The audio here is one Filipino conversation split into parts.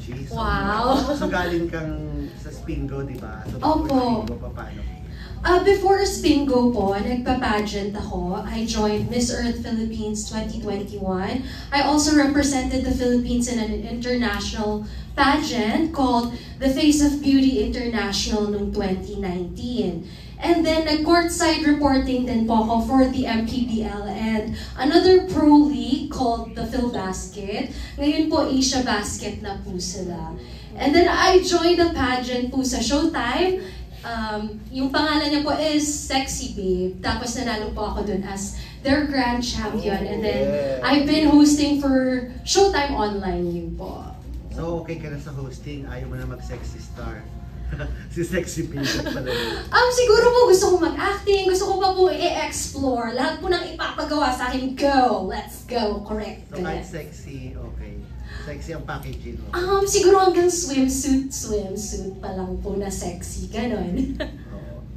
So, Wow! So galing kang sa Spingo, di ba? So, Opo. Spingo, paano? Before Spingo po, nagpa-pageant ako. I joined Miss Earth Philippines 2021. I also represented the Philippines in an international pageant called The Face of Beauty International noong 2019. And then nag-courtside reporting din po ako for the MPBL and another pro league called the PhilBasket. Ngayon po Asia Basket na po sila. And then I joined the pageant po sa Showtime. Yung pangalan niya po is Sexy Babe. Tapos nanalo po ako dun as their grand champion. And then I've been hosting for Showtime Online yun po. So okay ka na sa hosting, ayaw mo na mag-sexy star. Si Sexy Babe pala. Siguro po gusto ko mag-acting, gusto ko pa po i-explore. Lahat po nang ipapagawa sa akin, go! Let's go! Correct. So kahit sexy, okay. Sexy ang packaging. Okay. Siguro hanggang swimsuit pa lang po na sexy, ganon. Oo.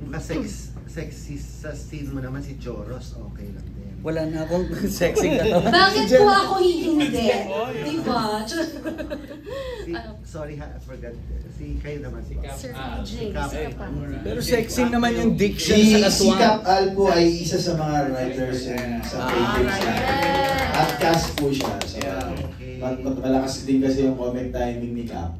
Sexy sa scene mo naman si Joros, okay lang din. Wala na akong sexy ka. Bakit po ako hindi? Diba? Sorry ha, I forgot. Kayo naman. Sir PJ, Cap. Pero sexy naman yung diction sa Si aswang. Cap Al po ay isa sa mga writers sa Philippines. At cast po siya. So, malakas din kasi yung comic timing ni Cap.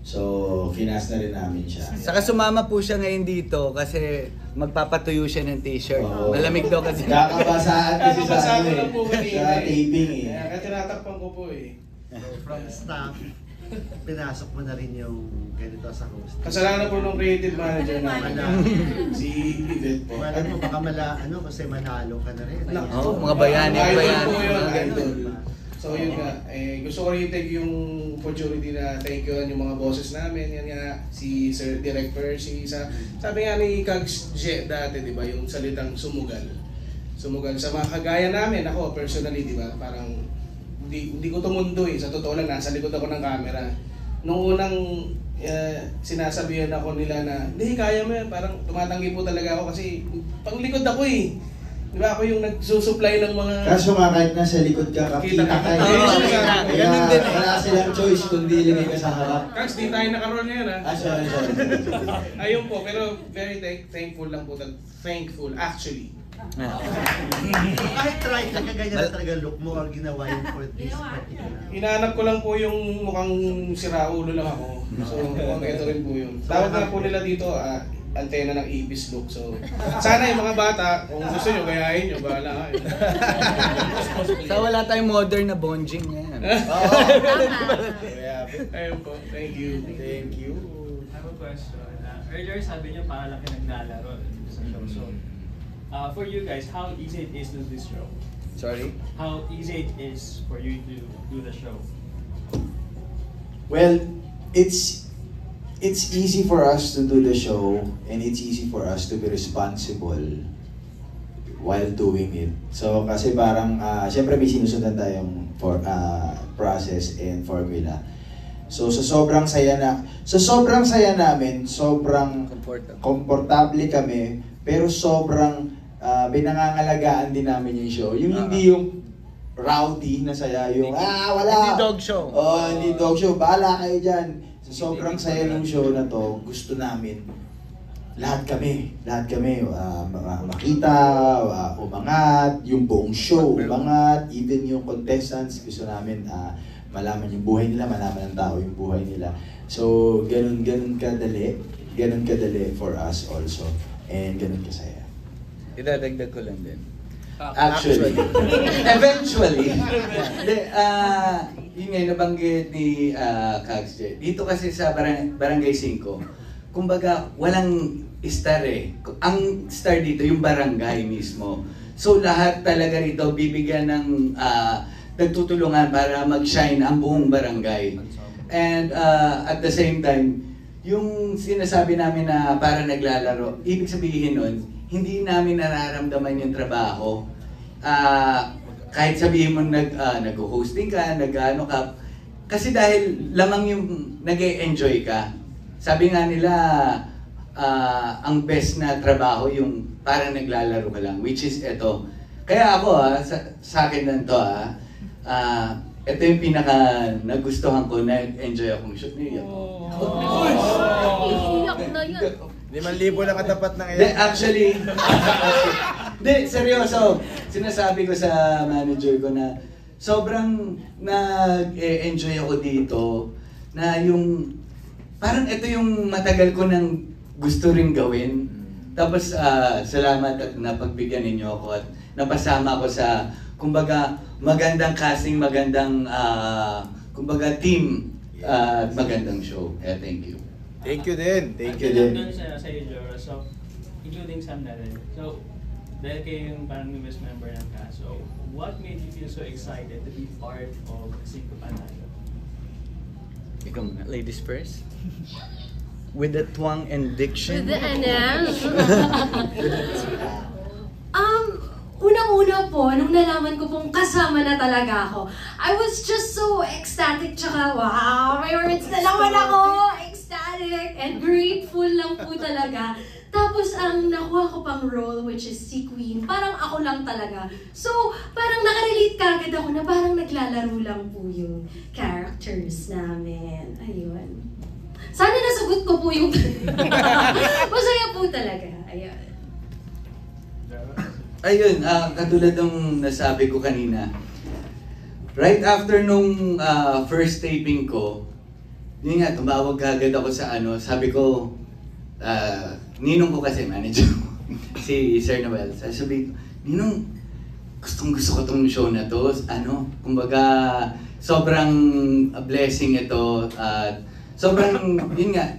So, kinas na rin namin siya. Saka sumama po siya ngayon dito kasi magpapatuyo siya ng t-shirt. Malamig daw kasi. Kakabasaan kasi sa ano lang po sa taping eh. Kaya tinatakpan ko po eh. So from staff, pinasok mo na rin yung ganito sa host. Kasalanan po nung creative manager namin. Si Yvette po. Wala mo, baka kasi manalo ka na rin. Oo, mga bayani. Idol po yun, Mga idol. ganun. So yun nga, gusto ko rin take yung opportunity na thank you yung mga bosses namin. Yan nga, si Sir Director, sabi nga ni Kags J dati, di ba, yung salitang sumugal. Sumugal sa mga kagaya namin, ako personally, di ba, parang hindi ko tumundo eh. Sa totoo lang, nasa likod ako ng camera. Nung unang sinasabihan ako nila na, hindi, kaya mo yan. Parang tumatanggi po talaga ako kasi panglikod ako eh. Di ba ako yung nagsusupply ng mga... Kaso nga kahit nasa likod ka, kita ka eh. Kaya wala silang choice kundi ilagay ka sa harap. Kags, di tayo nakaroon ngayon ha. Sorry. Ayun po, pero very thankful lang po. Thankful, actually. Kahit try ka ganyan na talaga look mo or ginawa yung for this particular. Hinahanap ko lang po yung mukhang siraulo lang ako. So, mukhang ito rin po yun. Tawag nga po nila dito, antena ng ibis look. So, sana yung mga bata, kung gusto nyo, gayahin nyo, bahala kayo. Sa wala tayong modern na bonjing yan. Ayun po, thank you. Thank you. I have a question. Earlier sabi niyo para lang kayo naglalaro sa show. So, for you guys, how easy it is to do this show? Sorry? How easy it is for you to do the show? Well, it's easy for us to do the show and it's easy for us to be responsible while doing it. So kasi parang syempre may sinusundan tayong process and formula. So sa sobrang saya namin, sobrang komportable kami, pero sobrang binangangalagaan din namin yung show. Yung hindi yung rowdy na saya, yung wala. Hindi dog show. Hindi dog show. Bahala kayo dyan. Sobrang saya ng show na to, gusto namin lahat kami makita, umangat, yung buong show umangat, even yung contestants, gusto namin malaman yung buhay nila, malaman ng tao yung buhay nila. So, ganun kadali for us also, and ganun kasaya. Idadagdag ko lang din. Actually. Eventually. Yun nga, nabanggit ni Kags J. Dito kasi sa Barangay 5, kumbaga, walang star eh. Ang star dito, yung barangay mismo. So lahat talaga rito bibigyan ng nagtutulungan para mag-shine ang buong barangay. And at the same time, yung sinasabi namin na para naglalaro, ibig sabihin nun, hindi namin nararamdaman yung trabaho. Kahit sabihin mo nag-hosting ka, nag-ano ka, kasi dahil lamang yung nag-e-enjoy ka. Sabi nga nila, ang best na trabaho yung parang naglalaro ka lang, which is ito. Kaya ako sa akin lang to, ito yung pinaka nagustuhan ko, na-enjoy akong shoot. Niyak ako. Iiyak na yan. 5,000 na katapat ng Hindi, actually, hindi, seryoso. Sinasabi ko sa manager ko na sobrang nag-enjoy ako dito na yung, parang ito yung matagal ko nang gusto ring gawin. Tapos, salamat at napagbigyan ninyo ako at napasama ko sa, kumbaga, magandang casting, magandang, kumbaga, team, magandang show. Kaya thank you. Thank you din. Thank you Doon din. sa iyo, Jora. So, including Sam na rin. So, dahil kayo yung parang newest member ng cast, so what made you feel so excited to be part of Cinco Panalo? Ikaw muna, ladies first. With the twang and diction. With the anam. Unang-una po, nung nalaman ko pong kasama na talaga ako, I was just so ecstatic, tsaka wow, may words na naman ako! Ecstatic and grateful lang po talaga. Tapos ang nakuha ko pang role, which is si Queen, parang ako lang talaga. So, parang nakarelate kagad ako na parang naglalaro lang po yung characters namin. Ayun. Sana nasagot ko po yung... Masaya po talaga. Ayun. Ayun, katulad ng nasabi ko kanina, right after nung first taping ko, yun nga, tumawag agad ako sa sabi ko, ninong ko kasi, manager ko, si Sir Noel, sabi ko, ninong, gusto ko tong show na to, kumbaga, sobrang blessing ito, at sobrang, yun nga,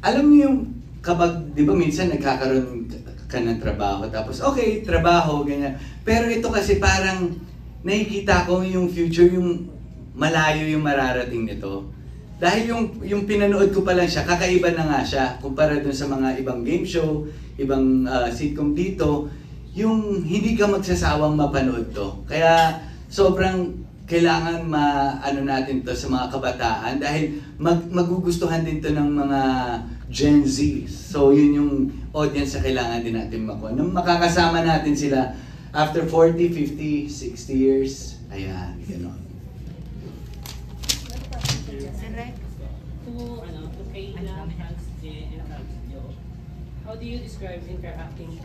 alam niyo yung, kapag, di ba minsan nagkakaroon ka ng trabaho, tapos okay, trabaho, ganyan. Pero ito kasi parang nakikita ko yung future, yung malayo yung mararating nito. Dahil yung pinanood ko pa lang siya, kakaiba na nga siya kumpara dun sa mga ibang game show, ibang sitcom dito, yung hindi ka magsasawang mapanood to. Kaya sobrang kailangan natin to sa mga kabataan dahil magugustuhan din to ng mga Gen Z. So yun yung audience na kailangan din natin makuha. Nung makakasama natin sila after 40, 50, 60 years, ayan, gano'n. To kay Ina, Hans, and Hans, how do you describe interacting